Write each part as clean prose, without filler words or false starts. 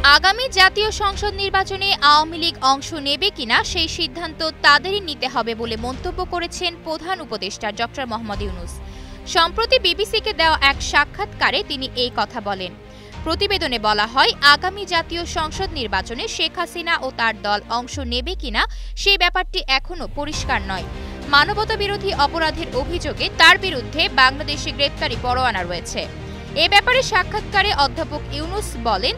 আগামী জাতীয় সংসদ নির্বাচনে আওয়ামী লীগ অংশ নেবে কিনা সেই সিদ্ধান্ত তাদেরই নিতে হবে বলে মন্তব্য করেছেন প্রধান উপদেষ্টা ডক্টর মোহাম্মদ ইউনূস। সম্প্রতি বিবিসিকে দেওয়া এক সাক্ষাৎকারে তিনি এই কথা বলেন। প্রতিবেদনে বলা হয়, আগামী জাতীয় সংসদ নির্বাচনে শেখ হাসিনা ও তার দল অংশ নেবে কিনা সেই ব্যাপারটি এখনো পরিষ্কার নয়। মানবতাবিরোধী অপরাধের অভিযোগে তার বিরুদ্ধে বাংলাদেশে গ্রেপ্তারি পরোয়ানা রয়েছে। এ ব্যাপারে সাক্ষাৎকারে অধ্যাপক ইউনূস বলেন,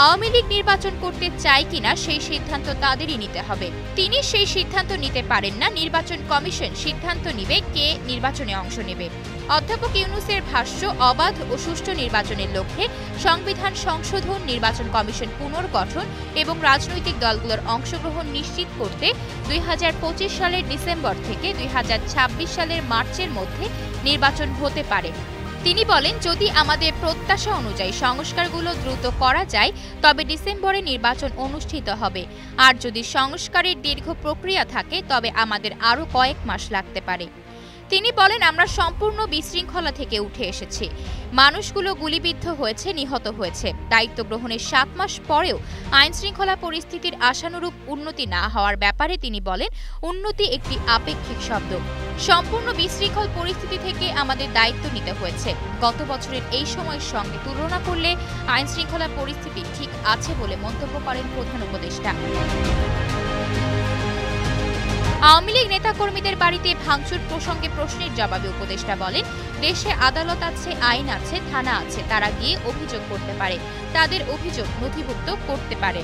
আওয়ামী লীগ নির্বাচন করতে চায় কিনা সেই সিদ্ধান্ত তাদেরই নিতে হবে। তিনি সেই সিদ্ধান্ত নিতে পারেন না, নির্বাচন কমিশন সিদ্ধান্ত নিবে কে নির্বাচনে অংশ নেবে। অধ্যাপক ইউনূসের ভাষ্য, অবাধ ও সুষ্ঠু নির্বাচনের লক্ষ্যে সংবিধান সংশোধন, নির্বাচন কমিশন পুনর্গঠন এবং রাজনৈতিক দলগুলোর অংশগ্রহণ নিশ্চিত করতে 2025 সালের ডিসেম্বর থেকে 2026 সালের মার্চের মধ্যে নির্বাচন হতে পারে। তিনি বলেন, যদি আমাদের প্রত্যাশা অনুযায়ী সংস্কারগুলো দ্রুত করা যায় তবে ডিসেম্বরে নির্বাচন অনুষ্ঠিত হবে। আর যদি সংস্কারের দীর্ঘ প্রক্রিয়া থাকে তবে আমাদের আরও কয়েক মাস লাগতে পারে। তিনি বলেন, আমরা সম্পূর্ণ বিশৃঙ্খলা থেকে উঠে এসেছি। মানুষগুলো গুলিবিদ্ধ হয়েছে, নিহত হয়েছে। দায়িত্ব গ্রহণের 7 মাস পরেও আইনশৃঙ্খলা পরিস্থিতির আশানুরূপ উন্নতি না হওয়ার ব্যাপারে তিনি বলেন, উন্নতি একটি আপেক্ষিক শব্দ। সম্পূর্ণ বিশৃঙ্খল পরিস্থিতি থেকে আমাদের দায়িত্ব নিতে হয়েছে। গত বছরের এই সময়ের সঙ্গে তুলনা করলে আইনশৃঙ্খলা পরিস্থিতি ঠিক আছে বলে মন্তব্য করেন প্রধান উপদেষ্টা। আওয়ামী লীগ নেতাকর্মীদের বাড়িতে ভাঙচুর প্রসঙ্গে প্রশ্নের জবাবে উপদেষ্টা বলেন, দেশে আদালত আছে, আইন আছে, থানা আছে, তারা গিয়ে অভিযোগ করতে পারে, তাদের অভিযোগ নথিভুক্ত করতে পারে।